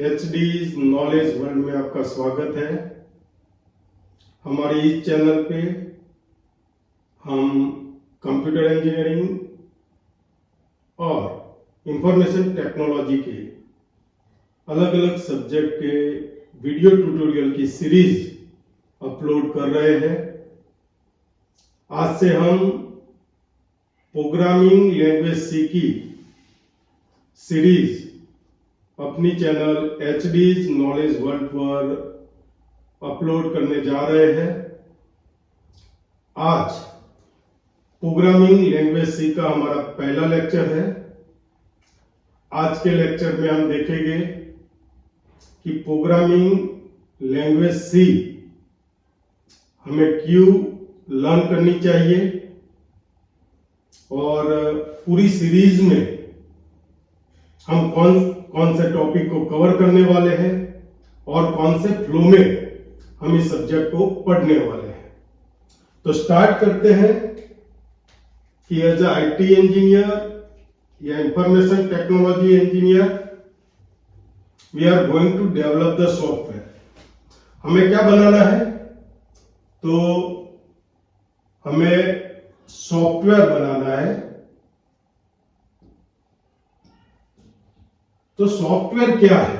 HD knowledge world में आपका स्वागत है। हमारे इस चैनल पे हम कंप्यूटर इंजीनियरिंग और इंफॉर्मेशन टेक्नोलॉजी के अलग अलग सब्जेक्ट के वीडियो ट्यूटोरियल की सीरीज अपलोड कर रहे हैं। आज से हम प्रोग्रामिंग लैंग्वेज सी की सीरीज अपनी चैनल HD नॉलेज वर्ल्ड पर अपलोड करने जा रहे हैं। आज प्रोग्रामिंग लैंग्वेज सी का हमारा पहला लेक्चर है। आज के लेक्चर में हम देखेंगे कि प्रोग्रामिंग लैंग्वेज सी हमें क्यों लर्न करनी चाहिए और पूरी सीरीज में हम कौन से टॉपिक को कवर करने वाले हैं और कौन से फ्लो में हम इस सब्जेक्ट को पढ़ने वाले हैं। तो स्टार्ट करते हैं कि एज अ IT इंजीनियर या information technology engineer we are going to develop the software. हमें क्या बनाना है? तो हमें सॉफ्टवेयर बनाना है। तो सॉफ्टवेयर क्या है?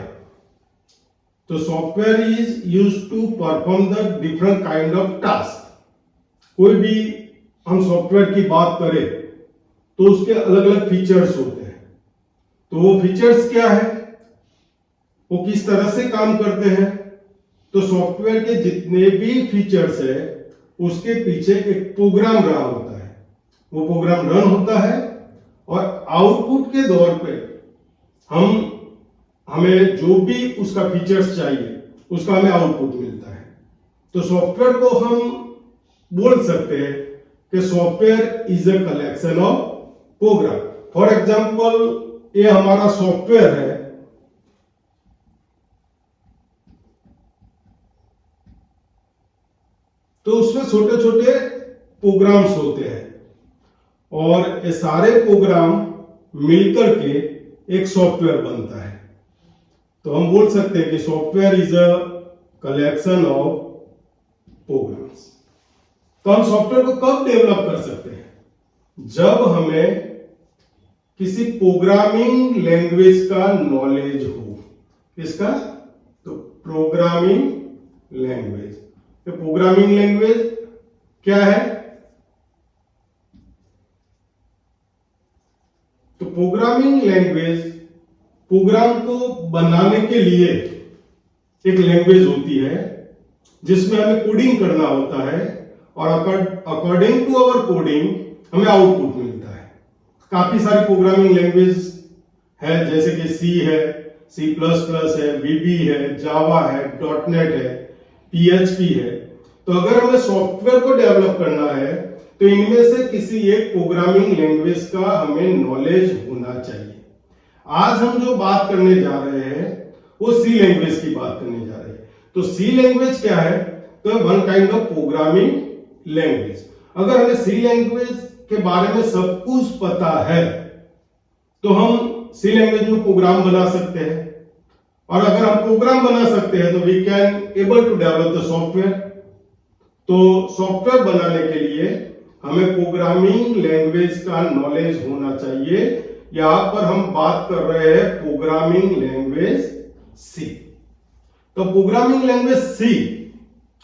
तो software is used to perform the different kind of task. कोई भी हम सॉफ्टवेयर की बात करें तो उसके अलग अलग फीचर्स होते हैं। तो वो फीचर्स क्या है, वो किस तरह से काम करते हैं? तो सॉफ्टवेयर के जितने भी फीचर्स है उसके पीछे एक प्रोग्राम रहा होता है। वो प्रोग्राम रन होता है और आउटपुट के दौर पे हमें जो भी उसका फीचर्स चाहिए उसका हमें आउटपुट मिलता है। तो सॉफ्टवेयर को हम बोल सकते हैं कि software is a collection of program. For example ये हमारा सॉफ्टवेयर है। तो उसमें छोटे छोटे प्रोग्राम्स होते हैं और ये सारे प्रोग्राम मिलकर के एक सॉफ्टवेयर बनता है। तो हम बोल सकते हैं कि software is a collection of programs. तो हम सॉफ्टवेयर को कब डेवलप कर सकते हैं? जब हमें किसी प्रोग्रामिंग लैंग्वेज का नॉलेज हो। किसका? तो प्रोग्रामिंग लैंग्वेज। तो प्रोग्रामिंग लैंग्वेज क्या है? तो प्रोग्रामिंग लैंग्वेज प्रोग्राम को बनाने के लिए एक लैंग्वेज होती है जिसमें हमें कोडिंग करना होता है और अकॉर्डिंग टू आवर कोडिंग हमें आउटपुट मिलता है। काफी सारी प्रोग्रामिंग लैंग्वेज है, जैसे कि C है, C++ है, VB है, जावा है, .NET है, PHP है। तो अगर हमें सॉफ्टवेयर को डेवलप करना है तो इनमें से किसी एक प्रोग्रामिंग लैंग्वेज का हमें नॉलेज होना चाहिए। आज हम जो बात करने जा रहे हैं वो C लैंग्वेज की बात करने जा रहे हैं। तो C लैंग्वेज क्या है? तो one kind of programming language. अगर हमें C लैंग्वेज के बारे में सब कुछ पता है तो हम C लैंग्वेज में प्रोग्राम बना सकते हैं और अगर हम प्रोग्राम बना सकते हैं तो we can able to develop the software. तो सॉफ्टवेयर बनाने के लिए हमें प्रोग्रामिंग लैंग्वेज का नॉलेज होना चाहिए। यहां पर हम बात कर रहे हैं प्रोग्रामिंग लैंग्वेज C। तो प्रोग्रामिंग लैंग्वेज C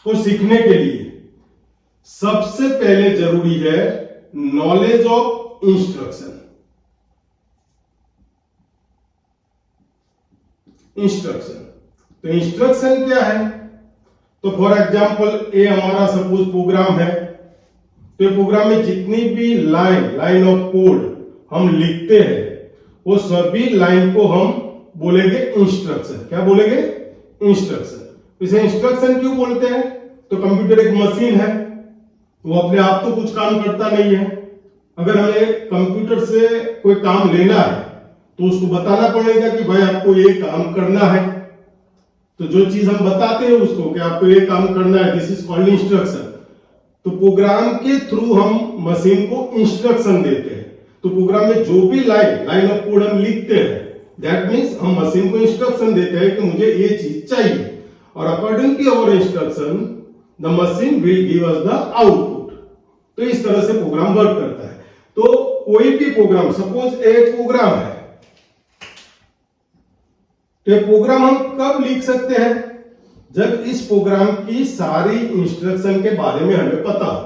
को सीखने के लिए सबसे पहले जरूरी है नॉलेज ऑफ इंस्ट्रक्शन। तो इंस्ट्रक्शन क्या है? तो फॉर एग्जांपल ये हमारा सपोज प्रोग्राम है। तो ये प्रोग्राम में जितनी भी लाइन ऑफ कोड हम लिखते हैं वो सभी लाइन को हम बोलेंगे इंस्ट्रक्शन। क्या बोलेंगे? इंस्ट्रक्शन। इसे इंस्ट्रक्शन क्यों बोलते हैं? तो कंप्यूटर एक मशीन है, वो अपने आप तो कुछ काम करता नहीं है। अगर हमें कंप्यूटर से कोई काम लेना है तो उसको बताना पड़ेगा कि भाई आपको ये काम करना है। तो जो चीज हम बताते हैं उसको कि आपको ये काम करना है, दिस इज कॉल्ड इंस्ट्रक्शन। तो प्रोग्राम के थ्रू हम मशीन को इंस्ट्रक्शन देते हैं। तो प्रोग्राम में जो भी लाइन ऑफ कोड हम लिखते हैं दैट मीन्स हम मशीन को इंस्ट्रक्शन देते हैं कि मुझे ये चीज चाहिए, और according to our instruction the machine will give us the output. तो इस तरह से प्रोग्राम वर्क करता है। तो कोई भी प्रोग्राम, सपोज एक प्रोग्राम है, तो ये प्रोग्राम हम कब लिख सकते हैं? जब इस प्रोग्राम की सारी इंस्ट्रक्शन के बारे में हमें पता हो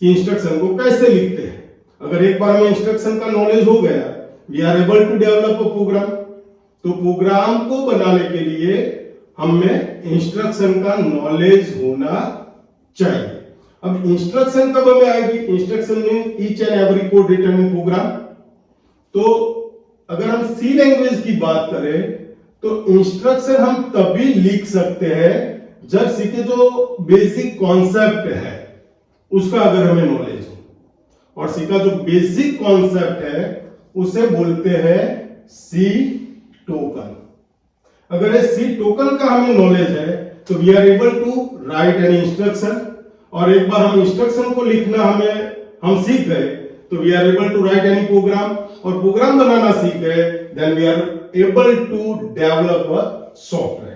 कि इंस्ट्रक्शन को कैसे लिखते हैं। अगर एक बार हमें इंस्ट्रक्शन का नॉलेज हो गया, we are able to develop a program. तो प्रोग्राम को बनाने के लिए हमें इंस्ट्रक्शन का नॉलेज होना चाहिए। अब इंस्ट्रक्शन कब हमें आएगी? Instruction mean each and every code written in program. तो अगर हम सी लैंग्वेज की बात करें तो इंस्ट्रक्शन हम तभी लिख सकते हैं जब सी के जो बेसिक कॉन्सेप्ट है उसका अगर हमें नॉलेज हो। और सी का जो बेसिक कॉन्सेप्ट है उसे बोलते हैं सी टोकन। अगर ये सी टोकन का हमें नॉलेज है तो we are able to write an instruction. और एक बार हम इंस्ट्रक्शन को लिखना हम सीख गए तो we are able to write any program, और प्रोग्राम बनाना सीख गए then we are able to develop a software.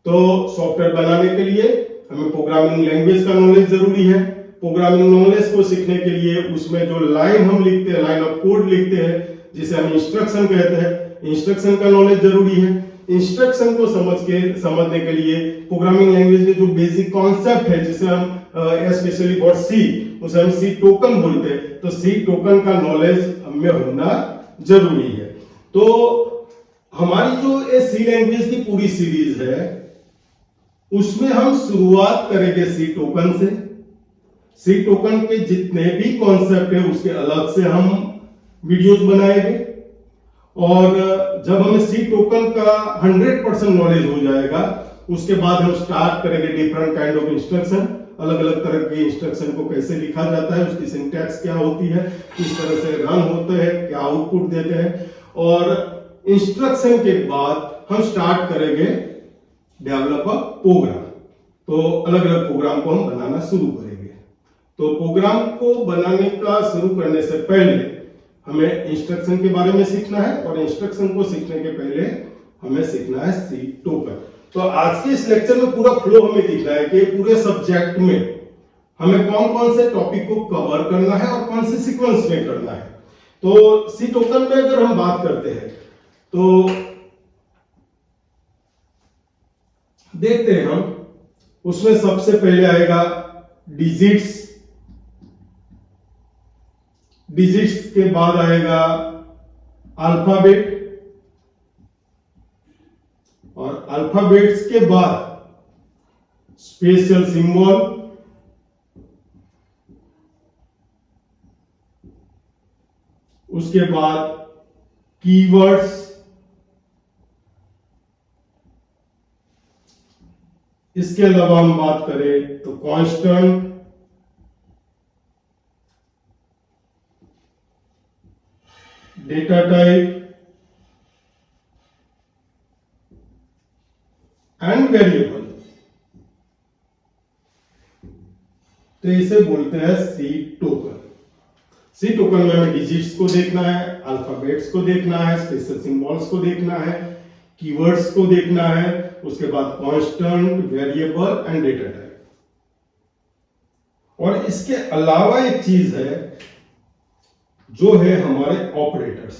तो सॉफ्टवेयर बनाने के लिए हमें प्रोग्रामिंग लैंग्वेज का नॉलेज जरूरी है। प्रोग्रामिंग नॉलेज को सीखने के लिए उसमें जो लाइन हम लिखते हैं, लाइन ऑफ कोड लिखते हैं, जिसे हम इंस्ट्रक्शन कहते हैं, इंस्ट्रक्शन का नॉलेज जरूरी है। इंस्ट्रक्शन को समझने के लिए प्रोग्रामिंग लैंग्वेज के जो बेसिक कॉन्सेप्ट है, जिसे हम स्पेशली फॉर सी, उसे हम सी टोकन बोलते हैं, तो सी टोकन का नॉलेज हमें होना जरूरी है। तो हमारी जो सी लैंग्वेज की पूरी सीरीज है उसमें हम शुरुआत करेंगे सी टोकन से। सी टोकन के जितने भी कॉन्सेप्ट है उसके अलग से हम वीडियोस बनाएंगे, और जब हमें सी टोकन का 100% नॉलेज हो जाएगा उसके बाद हम स्टार्ट करेंगे डिफरेंट काइंड ऑफ इंस्ट्रक्शन। अलग अलग तरह के इंस्ट्रक्शन को कैसे लिखा जाता है, उसकी सिंटैक्स क्या होती है, किस तरह से रन होते हैं, क्या आउटपुट देते हैं। और इंस्ट्रक्शन के बाद हम स्टार्ट करेंगे डेवलप अ प्रोग्राम। तो अलग अलग प्रोग्राम को हम बनाना शुरू करेंगे। तो प्रोग्राम को बनाने का शुरू करने से पहले हमें इंस्ट्रक्शन के बारे में सीखना है, और इंस्ट्रक्शन को सीखने के पहले हमें सीखना है सी टोकन। तो आज के इस लेक्चर में पूरा फ्लो हमें दिखना है कि पूरे सब्जेक्ट में हमें कौन कौन से टॉपिक को कवर करना है और कौन से सीक्वेंस में करना है। तो सी टोकन में अगर हम बात करते हैं तो देखते हैं हम, उसमें सबसे पहले आएगा डिजिट्स। डिजिट्स के बाद आएगा अल्फाबेट, और अल्फाबेट्स के बाद स्पेशल सिंबल, उसके बाद कीवर्ड्स, इसके अलावा हम बात करें तो constant, data type and variable. तो इसे बोलते हैं सी टोकन। सी टोकन में हमें डिजिट्स को देखना है, अल्फाबेट्स को देखना है, स्पेशल सिंबल्स को देखना है, कीवर्ड्स को देखना है, उसके बाद constant, variable and data type. और इसके अलावा एक चीज है जो है हमारे ऑपरेटर्स।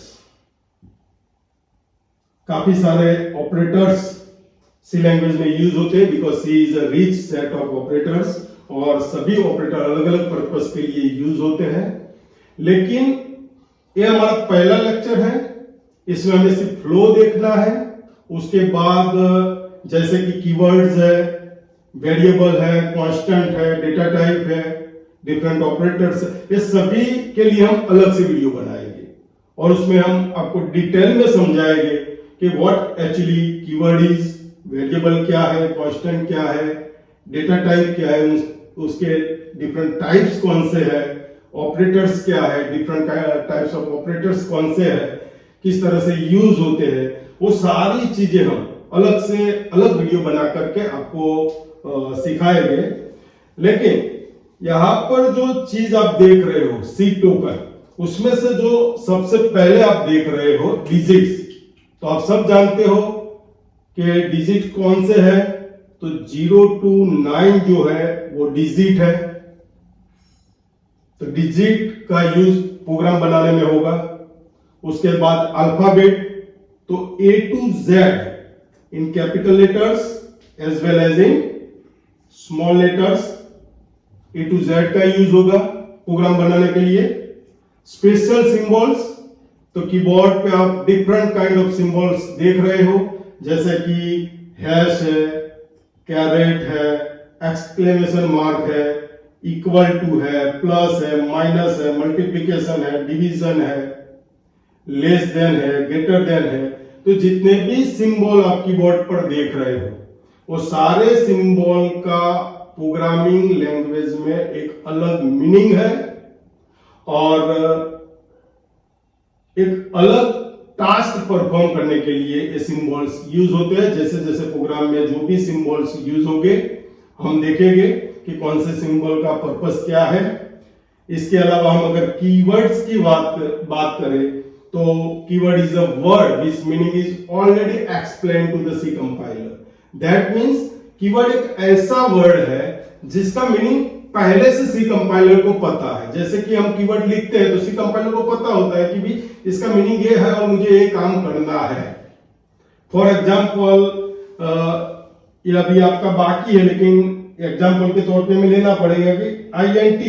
काफी सारे ऑपरेटर्स सी लैंग्वेज में यूज होते हैं, because C is a rich set of operators, और सभी ऑपरेटर अलग अलग पर्पस के लिए यूज होते हैं। लेकिन ये हमारा पहला लेक्चर है, इसमें हमें सिर्फ फ्लो देखना है। उसके बाद जैसे कि कीवर्ड्स है, वेरिएबल है, कांस्टेंट है, डेटा टाइप है, डिफरेंट ऑपरेटर्स, ये सभी के लिए हम अलग से वीडियो बनाएंगे, और उसमें हम आपको डिटेल में समझाएंगे कि what actually keyword is, variable क्या है, कांस्टेंट क्या है, डेटा टाइप क्या है, उसके डिफरेंट टाइप्स कौन से हैं, ऑपरेटर्स क्या है, डिफरेंट टाइप्स ऑफ ऑपरेटर्स कौन से हैं, किस तरह से यूज होते हैं। वो सारी चीजें हम अलग से अलग वीडियो बना करके आपको सिखाएंगे। लेकिन यहां पर जो चीज आप देख रहे हो सी टोकन, उसमें से जो सबसे पहले आप देख रहे हो डिजिट्स, तो आप सब जानते हो कि डिजिट कौन से है, तो 0 to 9 जो है वो डिजिट है। तो डिजिट का यूज प्रोग्राम बनाने में होगा। उसके बाद अल्फाबेट, तो A to Z in capital letters as well as in small letters, A to Z का यूज होगा प्रोग्राम बनाने के लिए। स्पेशल सिंबल्स, तो कीबोर्ड पे आप डिफरेंट काइंड ऑफ सिंबल्स देख रहे हो, जैसे कि हैश है, कैरेट है, एक्सक्लेमेशन मार्क है, इक्वल टू है, प्लस है, माइनस है, मल्टीप्लिकेशन है, डिवीजन है, लेस देन है, ग्रेटर देन है। तो जितने भी सिंबल आप कीबोर्ड पर देख रहे हो वो सारे सिंबल का प्रोग्रामिंग लैंग्वेज में एक अलग मीनिंग है और एक अलग टास्क परफॉर्म करने के लिए ये सिंबल्स यूज होते हैं। जैसे जैसे प्रोग्राम में जो भी सिंबल्स यूज होंगे हम देखेंगे कि कौन से सिंबल का पर्पस क्या है। इसके अलावा हम अगर कीवर्ड्स की बात करें तो keyword is a word which meaning is already explain to the C compiler. That means keyword एक ऐसा वर्ड है जिसका मीनिंग पहले से सी कंपाइलर को पता है। जैसे कि हम कीवर्ड लिखते हैं तो सी कंपाइलर को पता होता है कि भी इसका मीनिंग ये है और मुझे ये काम करना है। फॉर एग्जाम्पल ये अभी आपका बाकी है लेकिन एग्जाम्पल के तौर पे हमें लेना पड़ेगा कि INT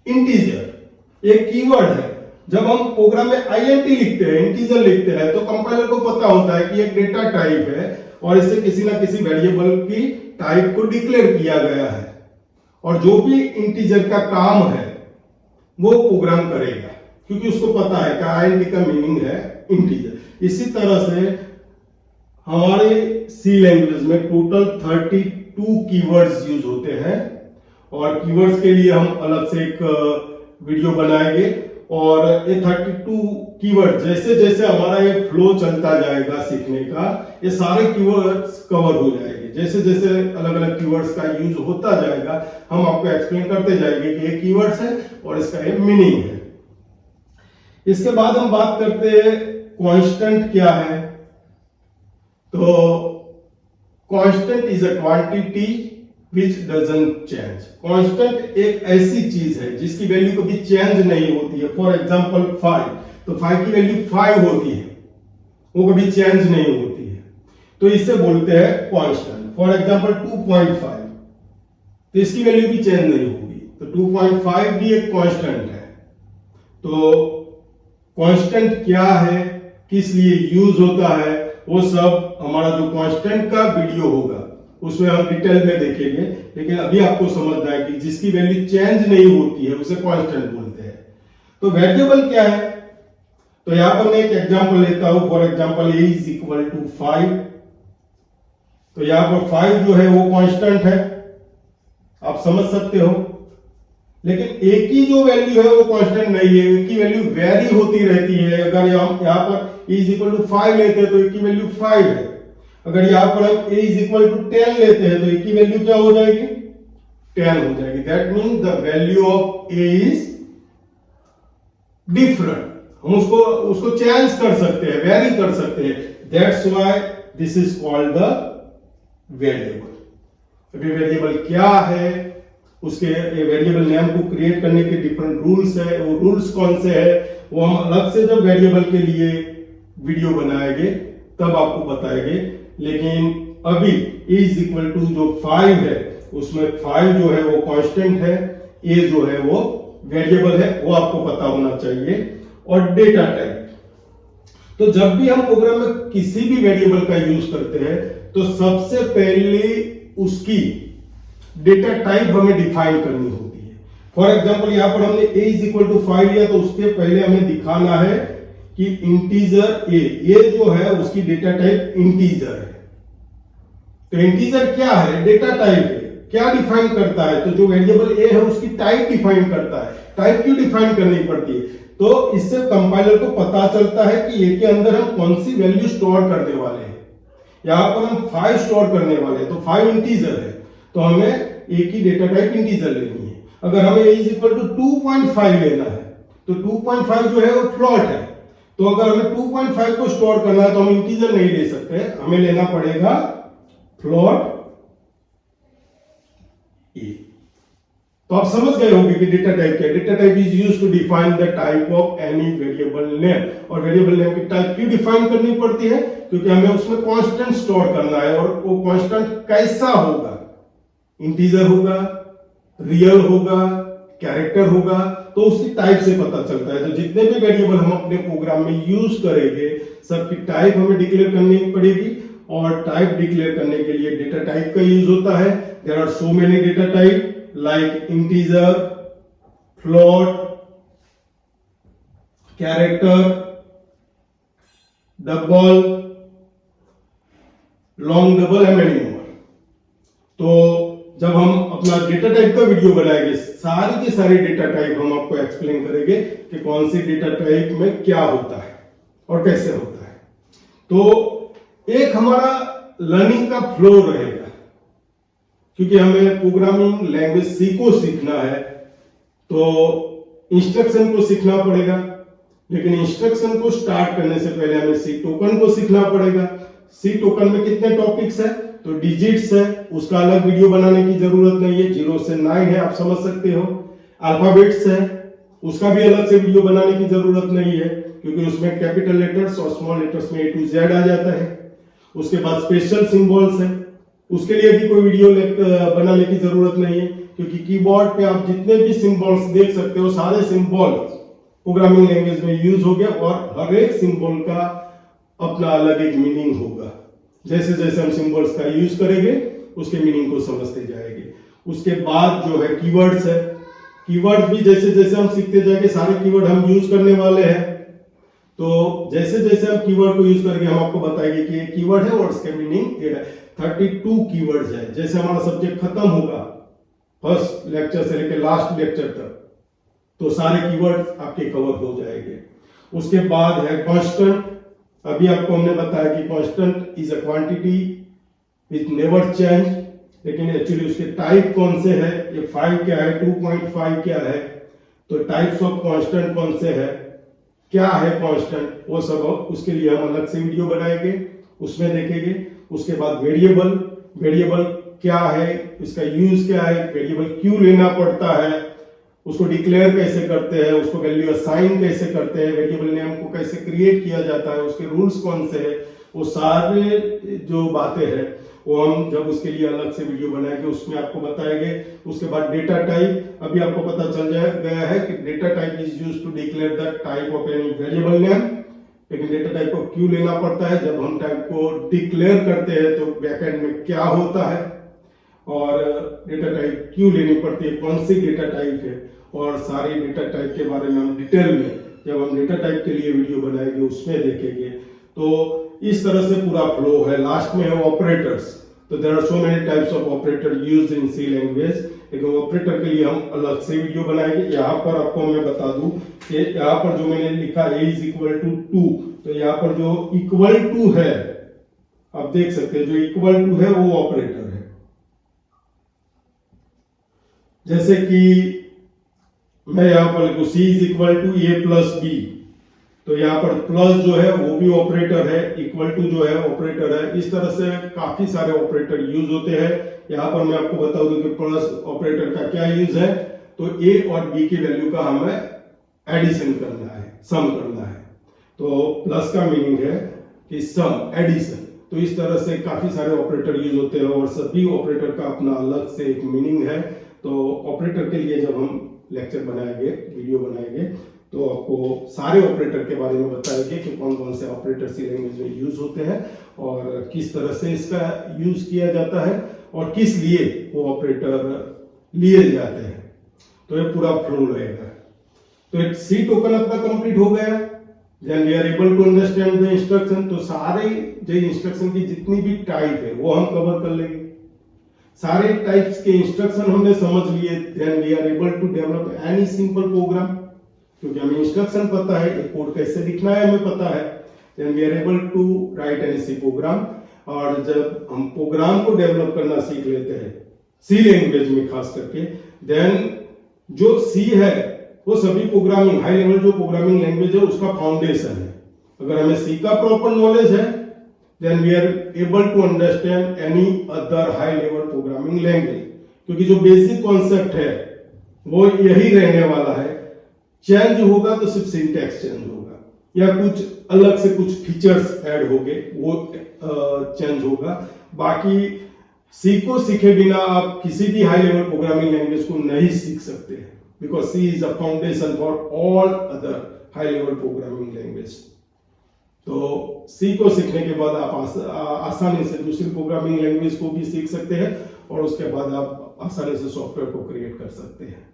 इंटीजर एक कीवर्ड है। जब हम प्रोग्राम में INT लिखते हैं, इंटीजर लिखते हैं, तो कंपाइलर को पता होता है कि एक डेटा टाइप है और इसे किसी ना किसी वेरिएबल की टाइप को डिक्लेयर किया गया है और जो भी इंटीजर का काम है वो प्रोग्राम करेगा क्योंकि उसको पता है कि INT का मीनिंग है इंटीजर। इसी तरह से हमारे सी लैंग्वेज में टोटल 32 कीवर्ड्स यूज होते हैं और कीवर्ड्स के लिए हम अलग से एक वीडियो बनाएंगे और ये 32 कीवर्ड जैसे जैसे हमारा ये फ्लो चलता जाएगा सीखने का, ये सारे कीवर्ड्स कवर हो जाएंगे। जैसे जैसे अलग अलग कीवर्ड्स का यूज होता जाएगा हम आपको एक्सप्लेन करते जाएंगे कि ये कीवर्ड्स है और इसका ये मीनिंग है। इसके बाद हम बात करते हैं कांस्टेंट क्या है। तो constant is a quantity which doesn't change. Constant एक ऐसी चीज है जिसकी वैल्यू कभी चेंज नहीं होती है। फॉर एग्जांपल 5, तो 5 की वैल्यू 5 होती है, वो कभी चेंज नहीं होती है, तो इसे बोलते हैं कांस्टेंट। फॉर एग्जांपल 2.5, तो इसकी वैल्यू भी चेंज नहीं होगी, तो 2.5 भी एक कांस्टेंट है। तो कांस्टेंट क्या है, किस लिए यूज होता है, वो सब हमारा जो कांस्टेंट का वीडियो होगा उसमें हम डिटेल में देखेंगे। लेकिन अभी आपको समझना है कि जिसकी वैल्यू चेंज नहीं होती है उसे कांस्टेंट बोलते हैं। तो वेरिएबल क्या है, तो यहां पर मैं एक एग्जांपल लेता हूं। For example a is equal to 5, तो यहां पर 5 जो है वो कांस्टेंट है, आप समझ सकते हो। लेकिन a की जो वैल्यू है वो कांस्टेंट नहीं है, a की वैल्यू वेरी होती रहती है। अगर यहां पर a इज इक्वल टू 5 लेते हैं तो a की वैल्यू 5 है। अगर यहां पर हम a इज इक्वल टू 10 लेते हैं तो a की वैल्यू क्या हो जाएगी, 10 हो जाएगी। That means the value of a is different. हम उसको चेंज कर सकते हैं, वेरी कर सकते हैं। That's why this is called the variable. अभी वेरिएबल क्या है, उसके वेरिएबल नेम को क्रिएट करने के डिफरेंट रूल्स है। वो रूल्स कौन से है वो हम अलग से जब वेरिएबल के लिए वीडियो बनाएंगे तब आपको बताएंगे। लेकिन अभी a इज इक्वल टू जो 5 है उसमें 5 जो है वो कांस्टेंट है, a जो है वो वेरिएबल है, वो आपको पता होना चाहिए। और डेटा टाइप, तो जब भी हम प्रोग्राम में किसी भी वेरिएबल का यूज करते हैं तो सबसे पहले उसकी डेटा टाइप हमें डिफाइन करनी होती है। फॉर एग्जांपल यहां पर हमने a इज इक्वल टू 5 लिया, तो उसके पहले हमें दिखाना है कि इंटीजर a, ये जो है उसकी डेटा टाइप इंटीजर है। तो इंटीजर क्या है, डेटा टाइप है। क्या डिफाइन करता है, तो जो वेरिएबल a है उसकी टाइप डिफाइन करता है। टाइप क्यों डिफाइन करनी पड़ती है, तो इससे कंपाइलर को पता चलता है कि a के अंदर हम कौन सी वैल्यू स्टोर करने वाले हैं। यहां पर हम 5 स्टोर करने वाले हैं, तो 5 इंटीजर है, तो हमें a की डेटा टाइप इंटीजर लेनी है। अगर हमें a इज इक्वल टू 2.5 लेना है तो 2.5 जो है वो फ्लोट है, तो अगर हमें 2.5 को स्टोर करना है तो हम इंटीजर नहीं ले सकते, हमें लेना पड़ेगा फ्लोट ए। तो आप समझ गए होंगे कि डेटा टाइप क्या है। Data type is used to define the type of any variable name. और वेरिएबल नेम की टाइप क्यों डिफाइन करनी पड़ती है? क्योंकि हमें उसमें कांस्टेंट स्टोर करना है, और वो कांस्टेंट कैसा होगा? इंटीजर होगा, रियल होगा, कैरेक्टर होगा, तो उसकी टाइप से पता चलता है। तो जितने भी वेरिएबल हम अपने प्रोग्राम में यूज करेंगे सबकी टाइप हमें डिक्लेयर करनी पड़ेगी, और टाइप डिक्लेयर करने के लिए डेटा टाइप का यूज होता है। There are so many data type like integer, float, character, double, long double and many more। तो जब हम अपना डेटा टाइप का वीडियो बनाएंगे सारी की सारी डेटा टाइप हम आपको एक्सप्लेन करेंगे कि कौन सी डेटा टाइप में क्या होता है और कैसे होता है। तो एक हमारा लर्निंग का फ्लो रहेगा, क्योंकि हमें प्रोग्रामिंग लैंग्वेज सी को सीखना है तो इंस्ट्रक्शन को सीखना पड़ेगा। लेकिन इंस्ट्रक्शन को स्टार्ट करने से पहले हमें सी टोकन को सीखना पड़ेगा। सी टोकन में कितने टॉपिक्स है? तो डिजिट्स है, उसका अलग वीडियो बनाने की जरूरत नहीं है, 0 से 9 है, आप समझ सकते हो। अल्फाबेट्स है, उसका भी अलग से वीडियो बनाने की जरूरत नहीं है, क्योंकि उसमें कैपिटल लेटर्स और स्मॉल लेटर्स में A to Z आ जाता है। उसके बाद स्पेशल सिंबल्स है, उसके लिए भी कोई वीडियो बनाने की जरूरत नहीं है, क्योंकि कीबोर्ड पे आप जितने भी सिंबल्स देख सकते हो सारे सिंबल प्रोग्रामिंग लैंग्वेज में यूज हो गया, और हर एक सिंबल का अपना अलग एक मीनिंग होगा। जैसे जैसे हम सिंबल्स का यूज करेंगे उसके मीनिंग को समझते जाएंगे। उसके बाद जो है कीवर्ड्स है, कीवर्ड्स भी जैसे जैसे हम सीखते जाएंगे सारे कीवर्ड हम यूज करने वाले हैं। तो जैसे जैसे हम कीवर्ड को यूज करेंगे हम आपको बताएंगे कि ये कीवर्ड है और इसके मीनिंग ये है। 32 कीवर्ड्स है। जैसे हमारा सब्जेक्ट खत्म होगा फर्स्ट लेक्चर से लेकर लास्ट लेक्चर तक, तो सारे कीवर्ड्स आपके कवर हो जाएंगे। उसके बाद है कांस्टेंट। अभी आपको हमने बताया कि constant is a quantity which never change, लेकिन एक्चुअली उसके टाइप कौन से है, ये 5 क्या है, 2.5 क्या है, तो टाइप्स ऑफ कांस्टेंट कौन से है, क्या है कांस्टेंट, वो सब उसके लिए हम अलग से वीडियो बनाएंगे, उसमें देखेंगे। उसके बाद वेरिएबल, वेरिएबल क्या है, इसका यूज क्या है, वेरिएबल क्यों लेना पड़ता है, उसको डिक्लेयर कैसे करते हैं, उसको वैल्यू असाइन कैसे करते हैं, वेरिएबल नेम को कैसे क्रिएट किया जाता है, उसके रूल्स कौन से हैं, वो सारे जो बातें हैं वो हम जब उसके लिए अलग से वीडियो बनाएंगे उसमें आपको बताएंगे। उसके बाद डेटा टाइप, अभी आपको पता चल गया है कि data type is used to declare the type of any variable name. लेकिन डेटा टाइप को क्यों लेना पड़ता है, जब हम टाइप को डिक्लेयर करते हैं तो बैकएंड में क्या होता है, और डेटा टाइप क्यों लेनी पड़ती है, कौन सी डेटा टाइप है, और सारे डेटा टाइप के बारे में हम डिटेल में जब हम डेटा टाइप के लिए वीडियो बनाएंगे उसमें देखेंगे। तो इस तरह से पूरा फ्लो है। लास्ट में है ऑपरेटर्स। तो there are so many types of operator used in C language, लेकिन ऑपरेटर के लिए हम अलग से वीडियो बनाएंगे। यहाँ पर आपको मैं बता दूं कि यहाँ पर जो मैंने लिखा a इज इक्वल टू 2, तो यहाँ पर जो इक्वल टू है आप देख सकते हैं, जो इक्वल टू है वो ऑपरेटर है। जैसे कि मैं यहाँ पर लिखूं c is equal to a plus B, तो यहाँ पर प्लस जो है वो भी ऑपरेटर है, इक्वल टू जो है ऑपरेटर है। इस तरह से काफी सारे ऑपरेटर यूज होते हैं। यहाँ पर मैं आपको बता दूं कि प्लस ऑपरेटर का क्या यूज है, तो a और b की वैल्यू का हमें एडिशन करना है, सम करना है। तो प्लस का मीनिंग है कि सम, एडिशन। तो इस तरह से काफी सारे ऑपरेटर यूज होते हैं और सभी ऑपरेटर का अपना अलग से एक मीनिंग है। तो ऑपरेटर के लिए जब हम लेक्चर बनाएंगे, वीडियो बनाएंगे, तो आपको सारे ऑपरेटर के बारे में बताएंगे कि कौन कौन से ऑपरेटर सी लैंग्वेज में यूज होते हैं और किस तरह से इसका यूज किया जाता है और किस लिए वो ऑपरेटर लिए जाते हैं। तो ये पूरा फ्लो रहेगा। तो एक सी टोकन अपना कंप्लीट हो गया। Then we are able to understand the instruction. तो सारे जो इंस्ट्रक्शन की जितनी भी टाइप है वो हम कवर कर लेंगे। सारे टाइप्स के इंस्ट्रक्शन हमने समझ लिए। Then we are able to develop any simple program, क्योंकि हमें इंस्ट्रक्शन पता है, एक कोड कैसे लिखना है हमें पता है। Then we are able to write any C program. और जब हम प्रोग्राम को डेवलप करना सीख लेते हैं सी लैंग्वेज में खास करके, देन जो सी है वो सभी प्रोग्रामिंग, हाई लेवल जो प्रोग्रामिंग लैंग्वेज है उसका फाउंडेशन है। अगर हमें सी का प्रॉपर नॉलेज है, then we are able to understand any other high level programming language, क्योंकि जो बेसिक कॉन्सेप्ट है वो यही रहने वाला है। चेंज होगा तो सिर्फ सिंटैक्स चेंज होगा या कुछ अलग से कुछ फीचर्स ऐड होंगे, वो चेंज होगा। बाकी सी को सीखे बिना आप किसी भी हाई लेवल प्रोग्रामिंग लैंग्वेज को नहीं सीख सकते, because C is a foundation for all other high level programming language. तो सी को सीखने के बाद आप आसानी से दूसरी प्रोग्रामिंग लैंग्वेज को भी सीख सकते हैं और उसके बाद आप आसानी से सॉफ्टवेयर को क्रिएट कर सकते हैं।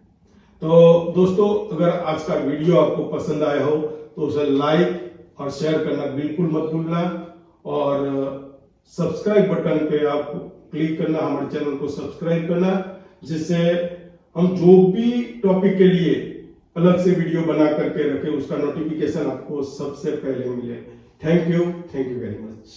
तो दोस्तों, अगर आज का वीडियो आपको पसंद आया हो तो उसे लाइक और शेयर करना बिल्कुल मत भूलना, और सब्सक्राइब बटन पे आप क्लिक करना, हमारे चैनल को सब्सक्राइब करना, जिससे हम जो भी टॉपिक के लिए अलग से वीडियो बना करके रखे उसका नोटिफिकेशन आपको सबसे पहले मिले। Thank you very much.